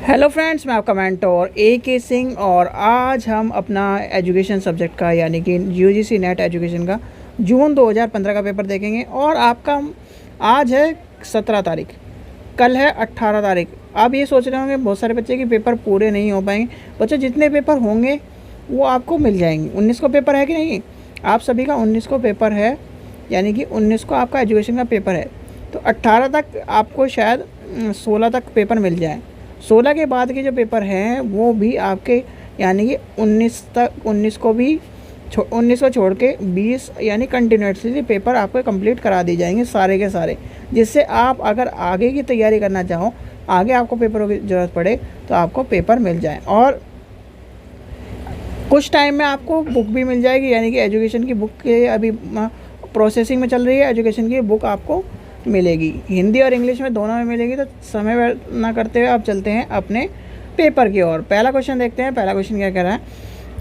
Hello friends, मैं आपका mentor AK Singh और आज हम अपना एजुकेशन सब्जेक्ट का यानी कि UGC नेट एजुकेशन का जून 2015 का पेपर देखेंगे। और आपका आज है 17 तारीख, कल है 18 तारीख। आप ये सोच रहे होंगे बहुत सारे बच्चे के पेपर पूरे नहीं हो पाएंगे। बच्चे जितने पेपर होंगे वो आपको मिल जाएंगे। 19 को पेपर है कि नहीं? आप सभी का 19 को पेपर है, यानी कि 19 को आपका एजुकेशन का पेपर है। तो 18 तक आपको शायद 16 तक पेपर मिल जाए। 16 के बाद के जो पेपर हैं वो भी आपके यानी कि 19 को छोड़ के 20 यानी कंटिन्यूसली पेपर आपको कंप्लीट करा दिए जाएंगे सारे के सारे, जिससे आप अगर आगे की तैयारी करना चाहो, आगे आपको पेपरों की ज़रूरत पड़े तो आपको पेपर मिल जाए। और कुछ टाइम में आपको बुक भी मिल जाएगी, यानी कि एजुकेशन की बुक के अभी प्रोसेसिंग में चल रही है। एजुकेशन की बुक आपको मिलेगी, हिंदी और इंग्लिश में दोनों में मिलेगी। तो समय व्यर्थ ना करते हुए आप चलते हैं अपने पेपर की ओर। पहला क्वेश्चन देखते हैं। पहला क्वेश्चन क्या कह रहा है।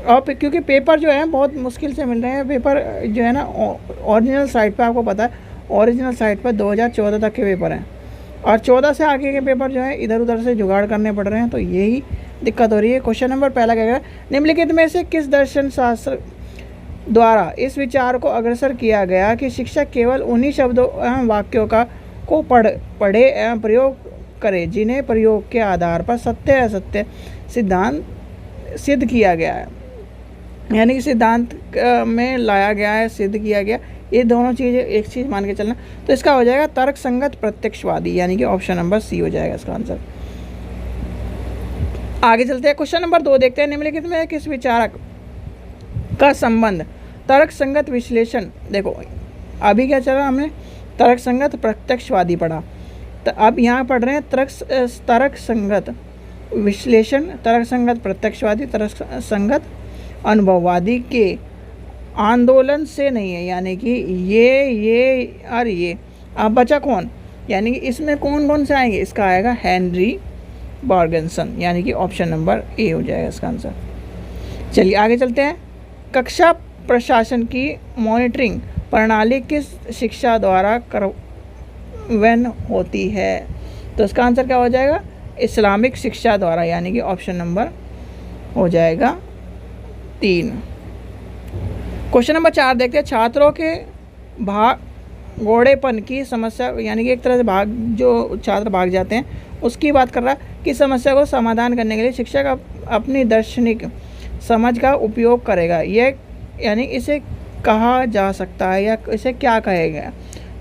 और क्योंकि पेपर जो है बहुत मुश्किल से मिल रहे हैं, पेपर जो है ना ओरिजिनल साइट पे आपको पता है, ओरिजिनल साइट पर 2014 तक के पेपर हैं और 14 से आगे के पेपर जो है इधर उधर से जुगाड़ करने पड़ रहे हैं। तो यही दिक्कत हो रही है। क्वेश्चन नंबर पहला क्या कह रहा है, निम्नलिखित में से किस दर्शन शास्त्र द्वारा इस विचार को अग्रसर किया गया कि शिक्षक केवल उन्हीं शब्दों एवं वाक्यों को पढ़े एवं प्रयोग करे जिन्हें प्रयोग के आधार पर सत्य असत्य सिद्धांत सिद्ध किया गया है, यानी कि सिद्धांत में लाया गया है, सिद्ध किया गया। ये दोनों चीज़ें एक चीज़ मान के चलना। तो इसका हो जाएगा तर्क संगत प्रत्यक्षवादी, यानी कि ऑप्शन नंबर सी हो जाएगा इसका आंसर। आगे चलते हैं। क्वेश्चन नंबर 2 देखते हैं। निम्नलिखित में किस विचारक का संबंध तर्क संगत विश्लेषण। देखो अभी क्या चल रहा है, हमने तर्क संगत प्रत्यक्षवादी पढ़ा, तो अब यहाँ पढ़ रहे हैं तर्क संगत विश्लेषण, तर्क संगत प्रत्यक्षवादी, तर्क संगत अनुभववादी के आंदोलन से नहीं है, यानी कि ये और ये। अब बचा कौन, यानी कि इसमें कौन कौन से आएंगे? इसका आएगा हेनरी बर्गसन, यानी कि ऑप्शन नंबर ए हो जाएगा इसका आंसर। चलिए आगे चलते हैं। कक्षा प्रशासन की मॉनिटरिंग प्रणाली किस शिक्षा द्वारा कार्यान्वयन होती है? तो इसका आंसर क्या हो जाएगा? इस्लामिक शिक्षा द्वारा, यानी कि ऑप्शन नंबर हो जाएगा 3। क्वेश्चन नंबर 4 देखते हैं। छात्रों के भागोड़ेपन की समस्या, यानी कि एक तरह से जो छात्र भाग जाते हैं उसकी बात कर रहा है कि समस्या को समाधान करने के लिए शिक्षक अपनी दार्शनिक समझ का उपयोग करेगा। यह यानी इसे कहा जा सकता है या इसे क्या कहेगा?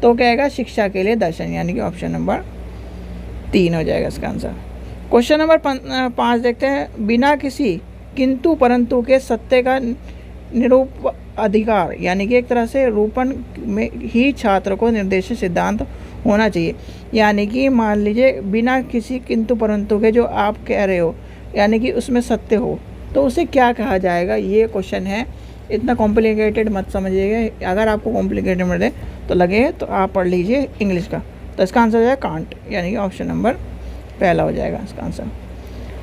तो कहेगा शिक्षा के लिए दर्शन, यानी कि ऑप्शन नंबर 3 हो जाएगा इसका आंसर। क्वेश्चन नंबर 5 देखते हैं। बिना किसी किंतु परंतु के सत्य का निरूप अधिकार, यानी कि एक तरह से रूपण में ही छात्र को निर्देशित सिद्धांत होना चाहिए। यानी कि मान लीजिए बिना किसी किंतु परंतु के जो आप कह रहे हो, यानी कि उसमें सत्य हो, तो उसे क्या कहा जाएगा? ये क्वेश्चन है। इतना कॉम्प्लिकेटेड मत समझिएगा। अगर आपको कॉम्प्लिकेटेड मिले तो लगे तो आप पढ़ लीजिए इंग्लिश का। तो इसका आंसर हो जाएगा कांट, यानी कि ऑप्शन नंबर पहला हो जाएगा इसका आंसर।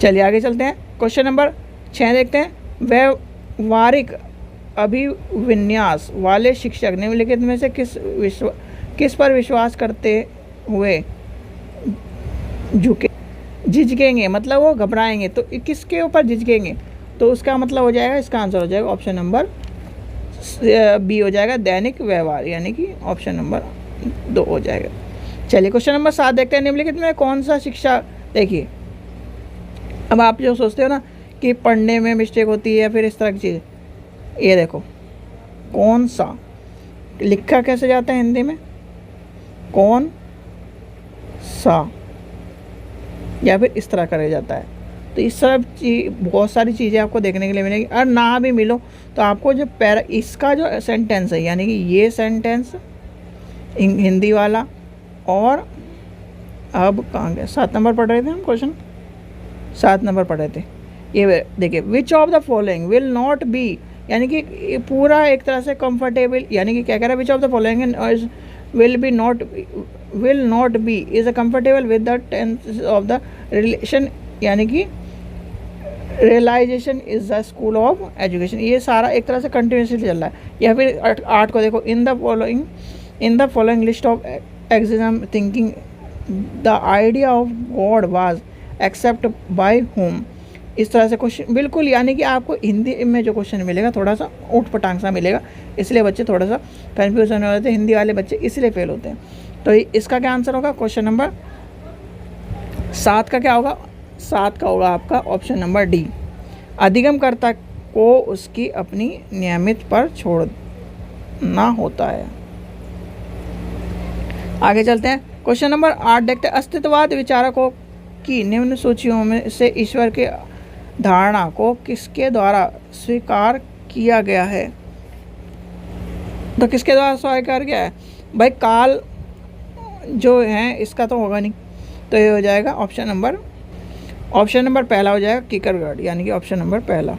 चलिए आगे चलते हैं। क्वेश्चन नंबर 6 देखते हैं। व्यवहारिक अभिविन्यास वाले शिक्षक निम्नलिखित में से किस पर विश्वास करते हुए झिझकेंगे, मतलब वो घबराएंगे। तो किसके ऊपर झिझकेंगे? तो उसका मतलब हो जाएगा, इसका आंसर हो जाएगा ऑप्शन नंबर बी हो जाएगा, दैनिक व्यवहार, यानी कि ऑप्शन नंबर 2 हो जाएगा। चलिए क्वेश्चन नंबर 7 देखते हैं। निम्नलिखित में कौन सा शिक्षा, देखिए अब आप जो सोचते हो ना कि पढ़ने में मिस्टेक होती है या फिर इस तरह की चीज़, ये देखो कौन सा लिखा कैसे जाता है हिंदी में, कौन सा, या फिर इस तरह करा जाता है। तो इस सब बहुत सारी चीज़ें आपको देखने के लिए मिलेगी। और ना भी मिलो तो आपको जो इसका जो सेंटेंस है, यानी कि ये सेंटेंस हिंदी वाला, और अब कहाँ गए, 7 नंबर पढ़ रहे थे हम, क्वेश्चन 7 नंबर पढ़ रहे थे। ये देखिए, विच of the following will not be, यानी कि पूरा एक तरह से कंफर्टेबल, यानी कि क्या कह रहा है, which of the following will not be is a comfortable with the tense of the relation, यानी कि realisation is the school of education. ये सारा एक तरह से कंटिन्यूसली चल रहा है। या फिर 8 को देखो। In the following list of exam thinking the idea of God was except by home. इस तरह से क्वेश्चन बिल्कुल, यानी कि आपको हिंदी में जो क्वेश्चन मिलेगा थोड़ा सा ऊट पटांग सा मिलेगा, इसलिए बच्चे थोड़ा सा कन्फ्यूज होने वाले थे, हिंदी वाले बच्चे इसलिए फेल होते हैं। तो इसका क्या आंसर होगा, क्वेश्चन नंबर 7 का क्या होगा, 7 का होगा आपका ऑप्शन नंबर डी। अधिगमकर्ता को उसकी अपनी नियमित पर छोड़ना होता है। आगे चलते हैं, क्वेश्चन नंबर 8 देखते हैं। अस्तित्ववाद विचारकों की निम्न सूचियों में से ईश्वर के धारणा को किसके द्वारा स्वीकार किया गया है। तो किसके द्वारा स्वीकार किया है भाई, काल जो है इसका तो होगा नहीं, तो ये हो जाएगा ऑप्शन नंबर पहला हो जाएगा कीकरगढ़, यानी कि ऑप्शन नंबर पहला।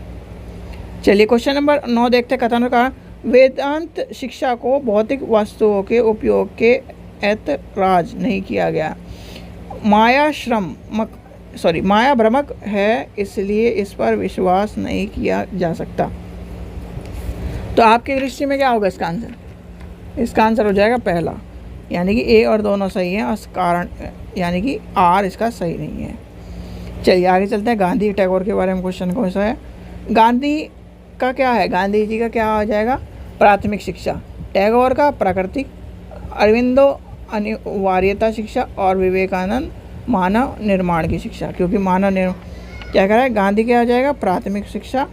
चलिए क्वेश्चन नंबर 9 देखते हैं। कथन का वेदांत शिक्षा को भौतिक वस्तुओं के उपयोग के ऐतराज नहीं किया गया। माया भ्रमक है, इसलिए इस पर विश्वास नहीं किया जा सकता। तो आपकी दृष्टि में क्या होगा इसका आंसर, इसका आंसर हो जाएगा पहला, यानी कि ए और दोनों सही हैं, और कारण यानी कि आर इसका सही नहीं है। चलिए आगे चलते हैं। गांधी टैगोर के बारे में क्वेश्चन कौन सा है। गांधी का क्या है, गांधी जी का क्या हो जाएगा, प्राथमिक शिक्षा। टैगोर का प्राकृतिक, अरविंदो अनिवार्यता शिक्षा, और विवेकानंद मानव निर्माण की शिक्षा। क्योंकि क्या कह रहा है, गांधी क्या हो जाएगा, प्राथमिक शिक्षा।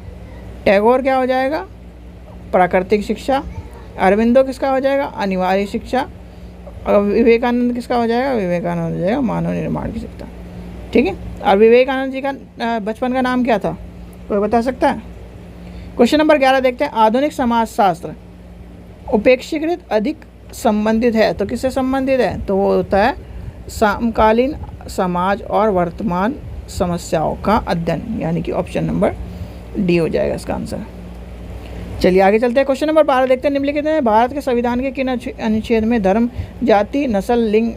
टैगोर क्या हो जाएगा, प्राकृतिक शिक्षा। अरविंदो किसका हो जाएगा, अनिवार्य शिक्षा। और विवेकानंद किसका हो जाएगा, विवेकानंद हो जाएगा मानव निर्माण की शिक्षा। ठीक है। और विवेकानंद जी का बचपन का नाम क्या था, कोई बता सकता है। क्वेश्चन नंबर 11 देखते हैं। आधुनिक समाजशास्त्र उपेक्षाकृत अधिक संबंधित है, तो किससे संबंधित है, तो वो होता है समकालीन समाज और वर्तमान समस्याओं का अध्ययन, यानी कि ऑप्शन नंबर डी हो जाएगा इसका आंसर। चलिए आगे चलते हैं। क्वेश्चन नंबर 12 देखते हैं। निम्नलिखित में भारत के संविधान के किन अनुच्छेद में धर्म, जाति, नस्ल, लिंग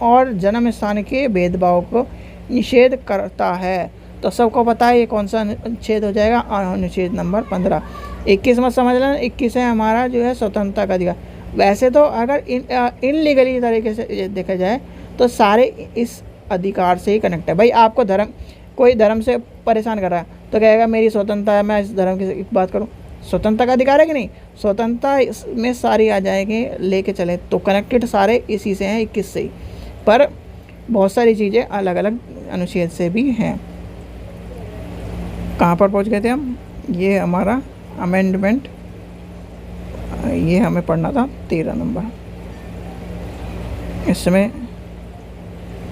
और जन्म स्थान के भेदभाव को निषेध करता है। तो सबको पता है ये कौन सा अनुच्छेद हो जाएगा, अनुच्छेद नंबर 15। 21 मत समझ लेना, 21 है हमारा जो है स्वतंत्रता का अधिकार। वैसे तो अगर इनलीगली तरीके से देखा जाए तो सारे इस अधिकार से ही कनेक्ट है। भाई आपको कोई धर्म से परेशान कर रहा है तो कहेगा मेरी स्वतंत्रता है, मैं इस धर्म की बात करूं, स्वतंत्रता का अधिकार है कि नहीं, स्वतंत्रता में सारी आ जाएंगे लेके चले, तो कनेक्टेड सारे इसी से हैं, 21 से ही। पर बहुत सारी चीज़ें अलग अलग अनुच्छेद से भी हैं। कहाँ पर पहुँच गए थे हम, ये हमारा अमेंडमेंट, ये हमें पढ़ना था 13 नंबर, इसमें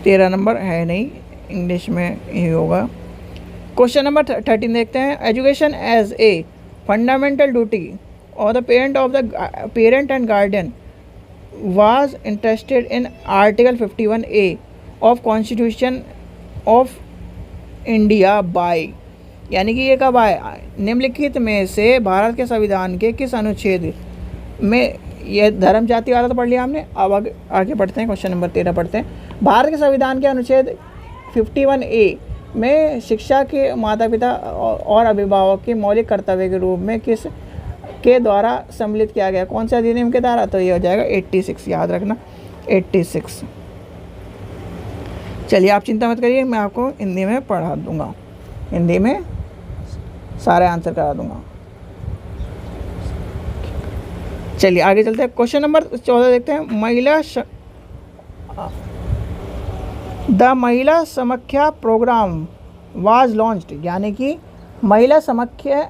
13 नंबर है नहीं, इंग्लिश में ही होगा। क्वेश्चन नंबर 13 देखते हैं। Education as a fundamental duty और the parent and guardian was interested in article 51A of constitution of India by, यानी कि ये कब आए, निम्नलिखित में से भारत के संविधान के किस अनुच्छेद में, ये धर्म जाति वाला तो पढ़ लिया हमने, अब आगे पढ़ते हैं, क्वेश्चन नंबर 13 पढ़ते हैं। भारत के संविधान के अनुच्छेद 51A में शिक्षा के माता पिता और अभिभावक के मौलिक कर्तव्य के रूप में किस के द्वारा सम्मिलित किया गया, कौन से अधिनियम के द्वारा, तो ये हो जाएगा 86, याद रखना 86। चलिए आप चिंता मत करिए, मैं आपको हिंदी में पढ़ा दूंगा, हिंदी में सारे आंसर करा दूंगा। चलिए आगे चलते हैं। क्वेश्चन नंबर 14 देखते हैं। द महिला समख्या प्रोग्राम वाज लॉन्च्ड, यानी कि महिला समख्या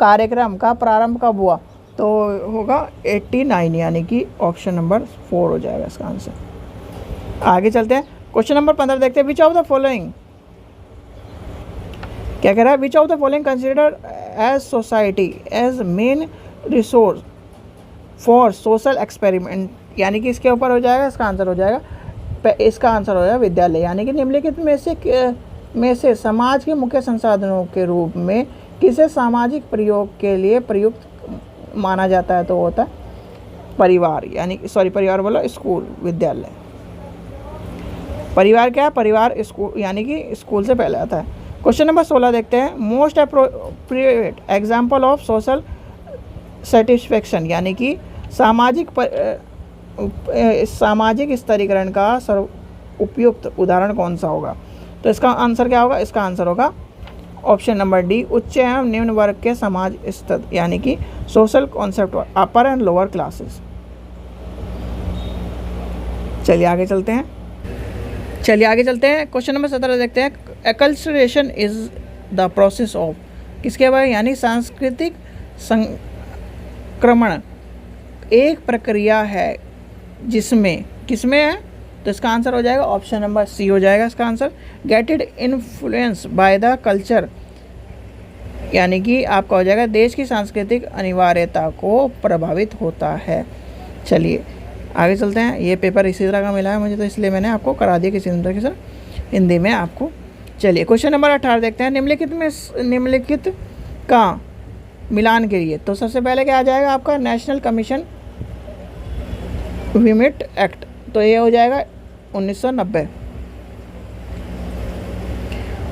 कार्यक्रम का प्रारंभ कब हुआ, तो होगा 89, यानी कि ऑप्शन नंबर 4 हो जाएगा इसका आंसर। आगे चलते हैं। क्वेश्चन नंबर 15 देखते हैं। विच ऑफ द फॉलोइंग, क्या कह रहा है, which of the following consider as society as main resource for social experiment, यानी कि इसके ऊपर हो जाएगा, इसका आंसर हो जाएगा, इसका आंसर हो जाएगा विद्यालय, यानी कि निम्नलिखित में से समाज के मुख्य संसाधनों के रूप में किसे सामाजिक प्रयोग के लिए प्रयुक्त माना जाता है, तो होता है परिवार, यानी परिवार बोलो स्कूल, विद्यालय। परिवार क्या है, परिवार स्कूल, यानी कि स्कूल से पहले आता है। क्वेश्चन नंबर 16 देखते हैं। Most appropriate example of social satisfaction, यानी कि सामाजिक स्तरीकरण का सर्व उपयुक्त उदाहरण कौन सा होगा, तो इसका आंसर क्या होगा? इसका आंसर होगा ऑप्शन नंबर डी, उच्च एवं निम्न वर्ग के समाज स्तर, यानी कि social concept, upper and lower classes. चलिए आगे चलते हैं। क्वेश्चन नंबर 17 देखते हैं। एक्लसरेशन इज द प्रोसेस ऑफ, किसके बारे, यानी सांस्कृतिक संक्रमण एक प्रक्रिया है जिसमें, किसमें है? तो इसका आंसर हो जाएगा ऑप्शन नंबर सी हो जाएगा इसका answer, gated influence by the culture, यानी कि आपका हो जाएगा देश की सांस्कृतिक अनिवार्यता को प्रभावित होता है। चलिए आगे चलते हैं। ये पेपर इसी तरह का मिला है मुझे, तो इसलिए मैंने आपको करा दिया किसी तरह से हिंदी में आपको। चलिए क्वेश्चन नंबर 18 देखते हैं। निम्नलिखित का मिलान के लिए, तो सबसे पहले क्या आ जाएगा आपका? नेशनल कमीशन विमिट एक्ट, तो ये हो जाएगा 1990।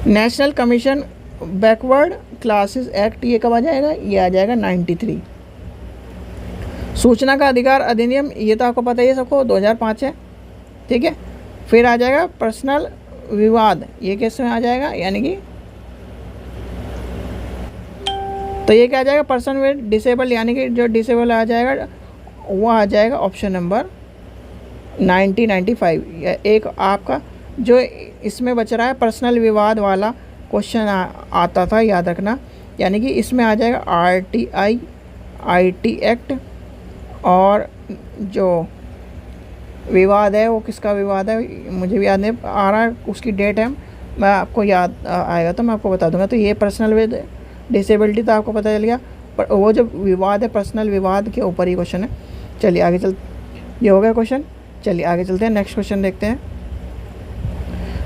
National commission backward classes act, ये कब आ जाएगा? ये आ जाएगा 93। सूचना का अधिकार अधिनियम, ये तो आपको पता ही है सबको, 2005 है, ठीक है। फिर आ जाएगा पर्सनल विवाद, ये किस में आ जाएगा? यानी कि तो ये क्या आ जाएगा? पर्सन विद डिसेबल, यानी कि जो डिसेबल आ जाएगा वो आ जाएगा ऑप्शन नंबर 1995। एक आपका जो इसमें बच रहा है पर्सनल विवाद वाला क्वेश्चन आता था, याद रखना, यानी कि इसमें आ जाएगा RTI IT एक्ट, और जो विवाद है वो किसका विवाद है मुझे भी याद नहीं आ रहा है, उसकी डेट है, मैं आपको याद आएगा तो मैं आपको बता दूंगा। तो ये पर्सनल विद डिसेबिलिटी तो आपको पता चल गया, पर वो जो विवाद है पर्सनल विवाद के ऊपर ही क्वेश्चन है। चलिए आगे ये हो गया क्वेश्चन। चलिए आगे चलते हैं, नेक्स्ट क्वेश्चन देखते हैं।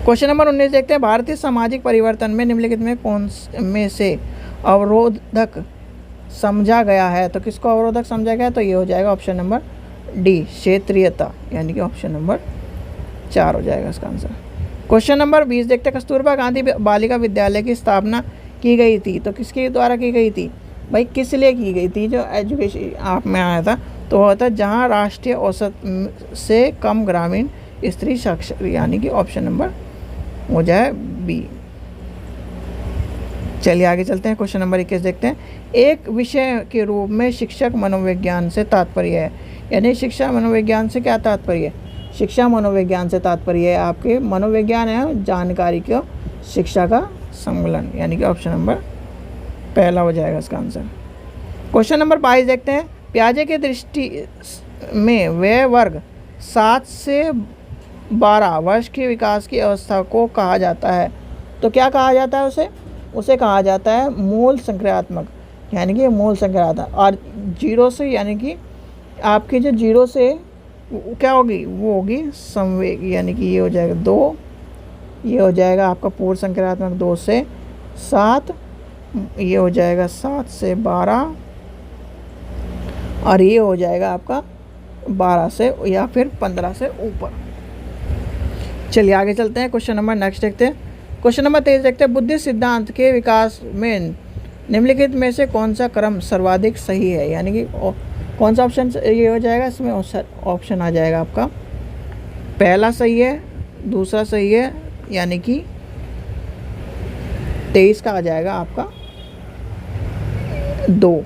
क्वेश्चन नंबर 19 देखते हैं। भारतीय सामाजिक परिवर्तन में निम्नलिखित में कौन में से अवरोधक समझा गया है? तो किसको अवरोधक समझा गया? तो ये हो जाएगा ऑप्शन नंबर डी, क्षेत्रीयता, यानी कि ऑप्शन नंबर 4 हो जाएगा इसका आंसर। क्वेश्चन नंबर 20 देखते हैं। कस्तूरबा गांधी बालिका विद्यालय की स्थापना की गई थी, तो किसके द्वारा की गई थी भाई? किस लिए की गई थी? जो एजुकेशन आप में आया था तो होता है जहाँ राष्ट्रीय औसत से कम ग्रामीण स्त्री साक्षर, यानी कि ऑप्शन नंबर हो जाए बी। चलिए आगे चलते हैं। क्वेश्चन नंबर 21 देखते हैं। एक विषय के रूप में शिक्षक मनोविज्ञान से तात्पर्य है, यानी शिक्षा मनोविज्ञान से क्या तात्पर्य है? शिक्षा मनोविज्ञान से तात्पर्य है आपके मनोविज्ञान है जानकारी को शिक्षा का सम्मेलन, यानी कि ऑप्शन नंबर पहला हो जाएगा इसका आंसर। क्वेश्चन नंबर 22 देखते हैं। पियाजे की दृष्टि में वह वर्ग 7 से 12 वर्ष के विकास की अवस्था को कहा जाता है, तो क्या कहा जाता है उसे कहा जाता है मूल संक्रियात्मक, यानी कि मूल संक्रियात्मक। और 0 से, यानी कि आपकी जो 0 से क्या होगी? वो होगी संवेग, यानी कि ये हो जाएगा 2, ये हो जाएगा आपका पूर्व संक्रियात्मक 2 से 7, ये हो जाएगा 7 से 12, और ये हो जाएगा आपका 12 से या फिर 15 से ऊपर। चलिए आगे चलते हैं। क्वेश्चन नंबर नेक्स्ट देखते हैं। क्वेश्चन नंबर 23 देखते हैं। बुद्धि सिद्धांत के विकास में निम्नलिखित में से कौन सा क्रम सर्वाधिक सही है, यानी कि कौन सा ऑप्शन ये हो जाएगा? इसमें ऑप्शन आ जाएगा आपका पहला सही है, दूसरा सही है, यानी कि 23 का आ जाएगा आपका 2,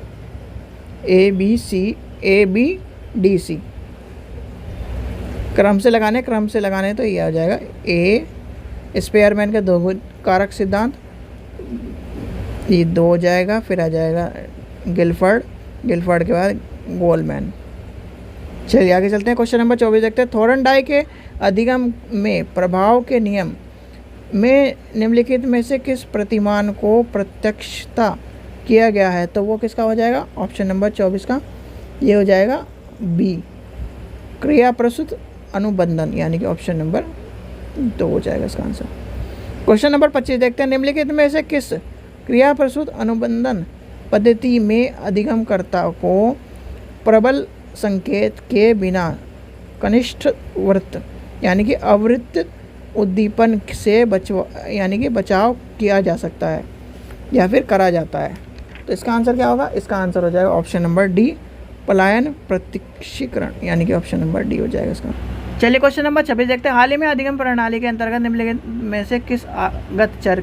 ABCD क्रम से लगाने तो ये आ जाएगा ए, स्पेयरमैन का 2 कारक सिद्धांत, ये 2 हो जाएगा, फिर आ जाएगा गिलफर्ड के बाद गोलमैन। चलिए आगे चलते हैं। क्वेश्चन नंबर 24 देखते हैं। थॉर्नडाइक के अधिगम में प्रभाव के नियम में निम्नलिखित में से किस प्रतिमान को प्रत्यक्षता किया गया है? तो वो किसका हो जाएगा? ऑप्शन नंबर 24 का ये हो जाएगा बी, क्रिया प्रसूत अनुबंधन, यानी कि ऑप्शन नंबर 2 हो जाएगा इसका आंसर। क्वेश्चन नंबर 25 देखते हैं। निम्नलिखित में से किस क्रिया प्रसूत अनुबंधन पद्धति में अधिगमकर्ता को प्रबल संकेत के बिना कनिष्ठ वृत्त, यानी कि अवृत्त उद्दीपन से बचाव किया जा सकता है या फिर करा जाता है? तो इसका आंसर क्या होगा? इसका आंसर हो जाएगा ऑप्शन नंबर डी, पलायन प्रत्यक्षीकरण, यानी कि ऑप्शन नंबर डी हो जाएगा इसका। चलिए क्वेश्चन नंबर 26 देखते हैं। हाल ही में अधिगम प्रणाली के अंतर्गत निम्नलिखित में से किस आगत चर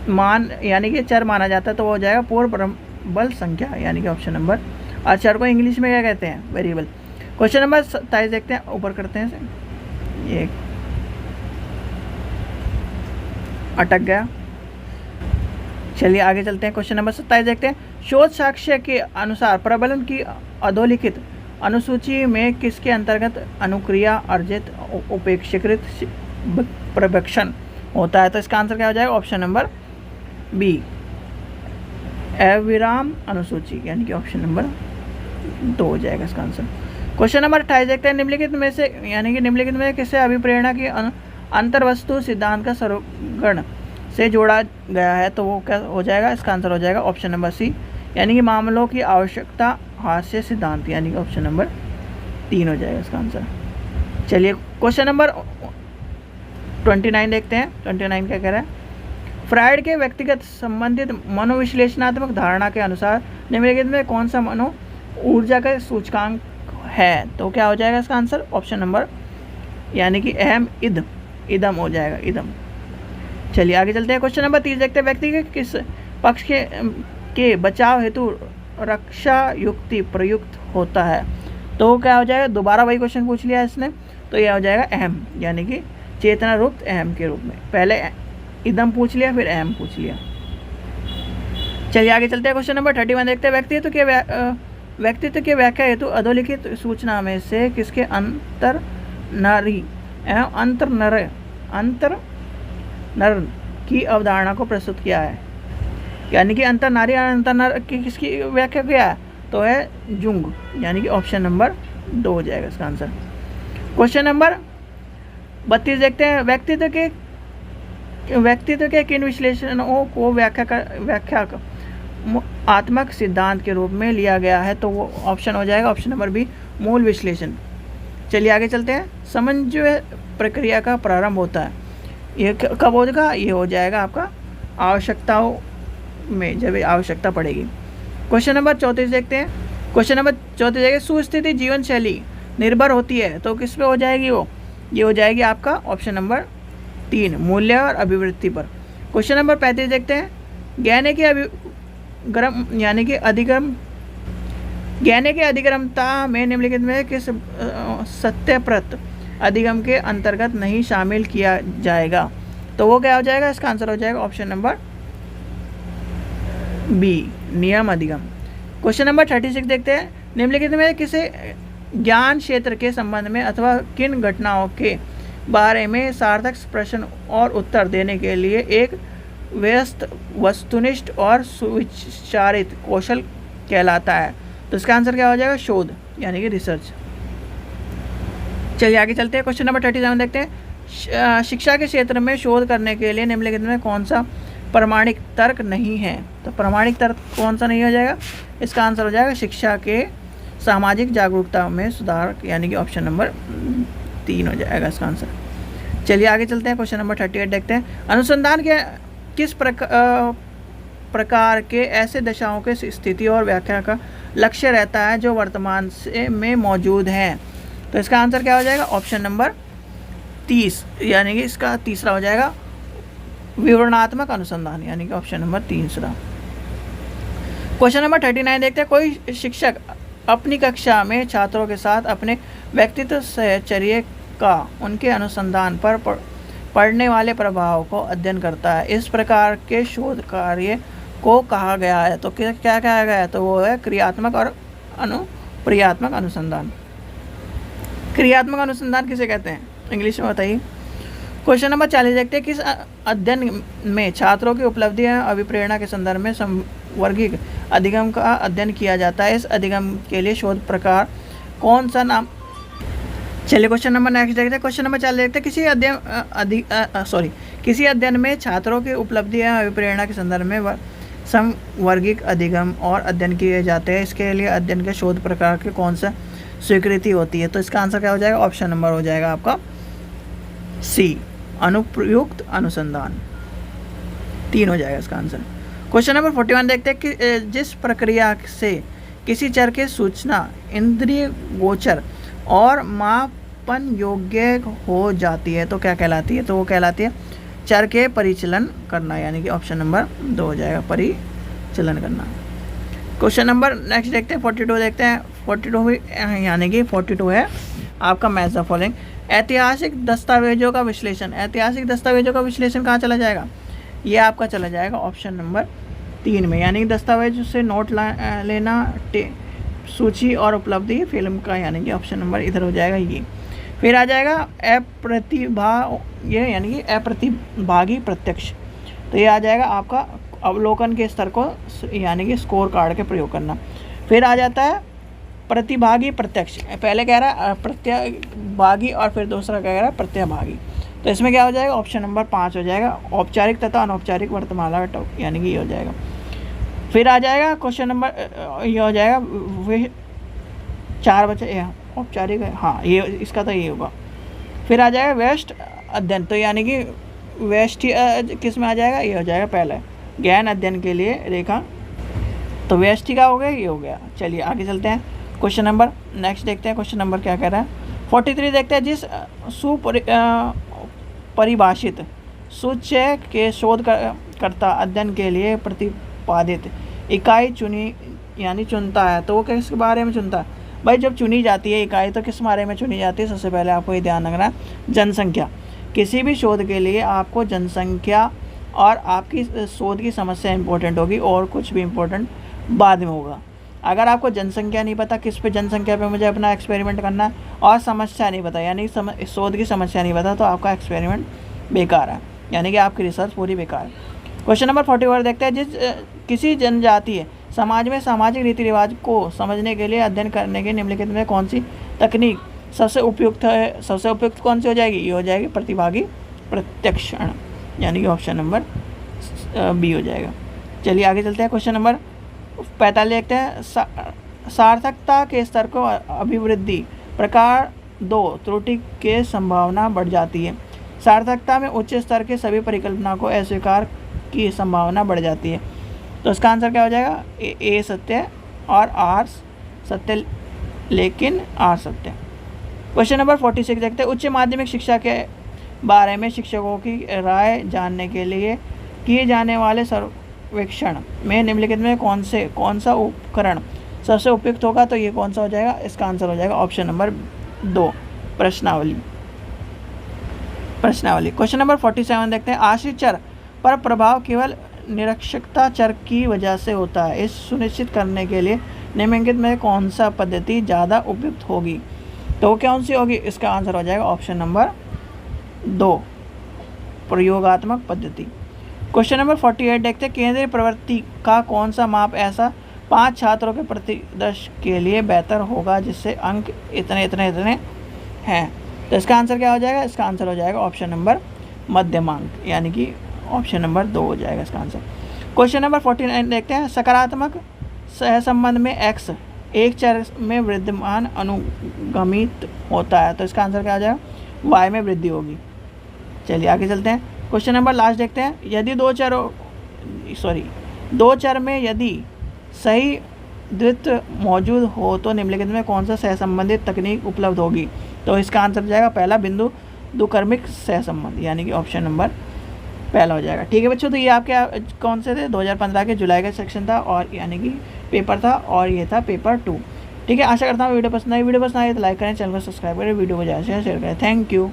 मान यानी कि चर माना जाता है? तो वो हो जाएगा पूर्ण परबल संख्या, यानी कि ऑप्शन नंबर। और चर को इंग्लिश में क्या कहते हैं? वेरिएबल। क्वेश्चन नंबर 27 देखते हैं, ऊपर करते हैं इसे। ये अटक गया। चलिए आगे चलते हैं। क्वेश्चन नंबर 27 देखते हैं। शोध साक्ष्य के अनुसार प्रबलन की अधोलिखित अनुसूची में किसके अंतर्गत अनुक्रिया अर्जित उपेक्षिकृत प्रवक्षण होता है? तो इसका आंसर क्या हो जाएगा? ऑप्शन नंबर बी, अविराम अनुसूची, यानी कि ऑप्शन नंबर 2 हो जाएगा इसका आंसर। क्वेश्चन नंबर 28 देखते हैं। निम्नलिखित में से यानी कि निम्नलिखित में किसे अभिप्रेरणा की अंतर्वस्तु सिद्धांत का सरोगण से जोड़ा गया है? तो वो क्या हो जाएगा? इसका आंसर हो जाएगा ऑप्शन नंबर सी, यानी कि मामलों की आवश्यकता हास्य सिद्धांत, यानी कि ऑप्शन नंबर 3 हो जाएगा इसका आंसर। चलिए क्वेश्चन नंबर 29 देखते हैं। 29 क्या कह रहा है? फ्रायड के व्यक्तिगत संबंधित मनोविश्लेषणात्मक धारणा के अनुसार निम्नलिखित में कौन सा मनो ऊर्जा का सूचकांक है? तो क्या हो जाएगा इसका आंसर? ऑप्शन नंबर, यानी कि अहम इदम हो जाएगा, इदम। चलिए आगे चलते हैं। क्वेश्चन नंबर 30 देखते हैं। व्यक्ति के किस पक्ष के बचाव हेतु रक्षा युक्ति प्रयुक्त होता है? तो क्या हो जाएगा? दोबारा वही क्वेश्चन पूछ लिया इसने, तो यह हो जाएगा अहम, यानी कि चेतना रूप अहम के रूप में। पहले इदम पूछ लिया, फिर अहम पूछ लिया। चलिए आगे चलते हैं। क्वेश्चन नंबर 31 देखते हैं। व्यक्तित्व के व्याख्या हेतु अधोलिखित सूचना में से किसके अंतर नारी एवं अंतर नर की अवधारणा को प्रस्तुत किया है? यानी कि अंतर नारी और अंतर नर की किसकी व्याख्या किया है? तो है जुंग, यानी कि ऑप्शन नंबर 2 हो जाएगा इसका आंसर। क्वेश्चन नंबर 32 देखते हैं। व्यक्तित्व के किन विश्लेषणों को व्याख्या आत्मक सिद्धांत के रूप में लिया गया है? तो वो ऑप्शन हो जाएगा ऑप्शन नंबर बी, मूल विश्लेषण। चलिए आगे चलते हैं। समन्वय प्रक्रिया का प्रारंभ होता है, ये कब होगा? ये हो जाएगा आपका आवश्यकताओं में, जब आवश्यकता पड़ेगी। क्वेश्चन नंबर 34 देखते हैं। क्वेश्चन नंबर 34 देखिए। सुस्थिति जीवन शैली निर्भर होती है, तो किस पे हो जाएगी वो? ये हो जाएगी आपका ऑप्शन नंबर 3, मूल्य और अभिवृत्ति पर। क्वेश्चन नंबर 35 देखते हैं। ज्ञान के अधिगमता में निम्नलिखित में किस सत्यप्रत अधिगम के अंतर्गत नहीं शामिल किया जाएगा? तो वो क्या हो जाएगा? इसका आंसर हो जाएगा ऑप्शन नंबर बी, नियम अधिगम। क्वेश्चन नंबर 36 देखते हैं। निम्नलिखित में किसे ज्ञान क्षेत्र के संबंध में अथवा किन घटनाओं के बारे में सार्थक प्रश्न और उत्तर देने के लिए एक व्यस्त वस्तुनिष्ठ और सुविचारित कौशल कहलाता है? तो इसका आंसर क्या हो जाएगा? शोध, यानी कि रिसर्च। चलिए आगे चलते हैं। क्वेश्चन नंबर 37 देखते हैं। शिक्षा के क्षेत्र में शोध करने के लिए निम्नलिखित में कौन सा प्रमाणिक तर्क नहीं है? तो प्रमाणिक तर्क कौन सा नहीं हो जाएगा? इसका आंसर हो जाएगा शिक्षा के सामाजिक जागरूकता में सुधार, यानी कि ऑप्शन नंबर 3 हो जाएगा इसका आंसर। चलिए आगे चलते हैं। क्वेश्चन नंबर 38 देखते हैं। अनुसंधान के किस प्रकार के ऐसे दशाओं के स्थिति और व्याख्या का लक्ष्य रहता है जो वर्तमान में मौजूद हैं? तो इसका आंसर क्या हो जाएगा? ऑप्शन नंबर 30, यानी कि इसका तीसरा हो जाएगा विवरणात्मक अनुसंधान, यानी कि ऑप्शन नंबर 3। क्वेश्चन नंबर 39 देखते हैं। कोई शिक्षक अपनी कक्षा में छात्रों के साथ अपने व्यक्तित्व सहचर्य का उनके अनुसंधान पर पड़ने वाले प्रभाव को अध्ययन करता है, इस प्रकार के शोध कार्य को कहा गया है? तो क्या कहा गया है? तो वो है क्रियात्मक और अनुक्रियात्मक अनुसंधान। क्रियात्मक अनुसंधान किसे कहते हैं? इंग्लिश में बताइए। क्वेश्चन नंबर 40 देखते हैं। किस अध्ययन में छात्रों की उपलब्धियां अभिप्रेरणा के संदर्भ में समवर्गिक अधिगम का अध्ययन किया जाता है? इस अधिगम के लिए शोध प्रकार कौन सा नाम? चलिए क्वेश्चन नंबर नेक्स्ट देखते हैं। क्वेश्चन नंबर 40 देखते हैं। किसी अध्ययन में छात्रों की उपलब्धियां अभिप्रेरणा के संदर्भ में समवर्गिक अधिगम और अध्ययन किए जाते हैं, इसके लिए अध्ययन के शोध प्रकार के कौन सा स्वीकृति होती है? तो इसका आंसर क्या हो जाएगा? ऑप्शन नंबर हो जाएगा आपका सी, अनुप्रयुक्त अनुसंधान। 3 हो जाएगा इसका आंसर। क्वेश्चन नंबर 41 देखते हैं कि जिस प्रक्रिया से किसी चर के सूचना इंद्रिय गोचर और माप मापन योग्य हो जाती है तो क्या कहलाती है? तो वो कहलाती है चर के परिचलन करना, यानी कि ऑप्शन नंबर 2 हो जाएगा, परिचलन करना। क्वेश्चन नंबर नेक्स्ट देखते हैं 42 देखते हैं। 42 भी यानी कि 42 है आपका मैच द फॉलोइंग। ऐतिहासिक दस्तावेजों का विश्लेषण। ऐतिहासिक दस्तावेजों का विश्लेषण कहाँ चला जाएगा? ये आपका चला जाएगा ऑप्शन नंबर 3 में, यानी कि दस्तावेज से नोट लेना, सूची और उपलब्धि फिल्म का, यानी कि ऑप्शन नंबर इधर हो जाएगा ये। फिर आ जाएगा अप्रतिभा, ये यानी कि अप्रतिभागी प्रत्यक्ष, तो ये आ जाएगा आपका अवलोकन के स्तर को यानी कि स्कोर कार्ड के प्रयोग करना। फिर आ जाता है प्रतिभागी प्रत्यक्ष, पहले कह रहा है प्रत्यभागी और फिर दूसरा कह रहा है प्रत्यभागी, तो इसमें क्या हो जाएगा? ऑप्शन नंबर 5 हो जाएगा, औपचारिक तथा अनौपचारिक वर्तमाला, यानी कि ये हो जाएगा। फिर आ जाएगा क्वेश्चन नंबर ये हो जाएगा वे 4 बचे औपचारिक है, हाँ ये इसका तो ये होगा। फिर आ जाएगा व्यष्टि अध्ययन, तो यानी कि व्यष्टि किस में आ जाएगा? ये हो जाएगा पहले ज्ञान अध्ययन के लिए रेखा, तो व्यष्टि का हो गया, ये हो गया। चलिए आगे चलते हैं क्वेश्चन नंबर नेक्स्ट देखते हैं। क्वेश्चन नंबर क्या कह रहा है? 43 देखते हैं। जिस परिभाषित सूच्य के शोधकर्ता अध्ययन के लिए प्रतिपादित इकाई चुनी यानी चुनता है, तो वो किस बारे में चुनता है? भाई जब चुनी जाती है इकाई तो किस बारे में चुनी जाती है? सबसे पहले आपको ये ध्यान रखना, जनसंख्या। किसी भी शोध के लिए आपको जनसंख्या और आपकी शोध की समस्या इंपॉर्टेंट होगी, और कुछ भी इम्पोर्टेंट बाद में होगा। अगर आपको जनसंख्या नहीं पता, किस पे जनसंख्या पे मुझे अपना एक्सपेरिमेंट करना है, और समस्या नहीं पता यानी शोध की समस्या नहीं पता, तो आपका एक्सपेरिमेंट बेकार है, यानी कि आपकी रिसर्च पूरी बेकार है। क्वेश्चन नंबर 41 देखते हैं। किसी जनजातीय समाज में सामाजिक रीति रिवाज को समझने के लिए अध्ययन करने के निम्नलिखित में कौन सी तकनीक सबसे उपयुक्त है? सबसे उपयुक्त कौन सी हो जाएगी? ये हो जाएगी प्रतिभागी प्रत्यक्षण, यानी कि ऑप्शन नंबर बी हो जाएगा। चलिए आगे चलते हैं। क्वेश्चन नंबर 45 देखते हैं। सार्थकता के स्तर को अभिवृद्धि प्रकार 2 त्रुटि के संभावना बढ़ जाती है। सार्थकता में उच्च स्तर के सभी परिकल्पना को अस्वीकार की संभावना बढ़ जाती है, तो इसका आंसर क्या हो जाएगा? ए सत्य और आर सत्य, लेकिन आर सत्य। क्वेश्चन नंबर 46 देखते हैं। उच्च माध्यमिक शिक्षा के बारे में शिक्षकों की राय जानने के लिए किए जाने वाले सर्वेक्षण में निम्नलिखित में कौन सा उपकरण सबसे उपयुक्त होगा? तो ये कौन सा हो जाएगा? इसका आंसर हो जाएगा ऑप्शन नंबर 2 प्रश्नावली। क्वेश्चन नंबर 47 देखते हैं। आश्रित चर पर प्रभाव केवल निरक्षकता चर की वजह से होता है, इस सुनिश्चित करने के लिए निम्नलिखित में कौन सा पद्धति ज़्यादा उपयुक्त होगी? तो कौन सी होगी? इसका आंसर हो जाएगा ऑप्शन नंबर 2 प्रयोगात्मक पद्धति। क्वेश्चन नंबर 48 देखते हैं। केंद्रीय प्रवृत्ति का कौन सा माप ऐसा 5 छात्रों के प्रतिदर्श के लिए बेहतर होगा जिससे अंक इतने हैं? तो इसका आंसर क्या हो जाएगा? इसका आंसर हो जाएगा ऑप्शन नंबर मध्यमांक, यानी कि ऑप्शन नंबर 2 हो जाएगा इसका आंसर। क्वेश्चन नंबर 49 देखते हैं। सकारात्मक सहसंबंध में x एक चर में विद्यमान अनुगमित होता है, तो इसका आंसर क्या हो जाएगा? y में वृद्धि होगी। चलिए आगे चलते हैं। क्वेश्चन नंबर लास्ट देखते हैं। यदि दो चर में यदि सही द्वित्व मौजूद हो तो निम्नलिखित में कौन सा सहसंबंधित तकनीक उपलब्ध होगी? तो इसका आंसर हो जाएगा पहला बिंदु द्विकर्मिक सहसंबंध, यानी कि ऑप्शन नंबर पहला हो जाएगा। ठीक है बच्चों, तो ये आपके कौन से थे? 2015 के जुलाई का सेक्शन था, और यानी कि पेपर था, और ये था पेपर 2। ठीक है, आशा करता हूँ वीडियो पसंद आई तो लाइक करें, चैनल को सब्सक्राइब करें, वीडियो को ज़्यादा से शेयर करें। Thank you.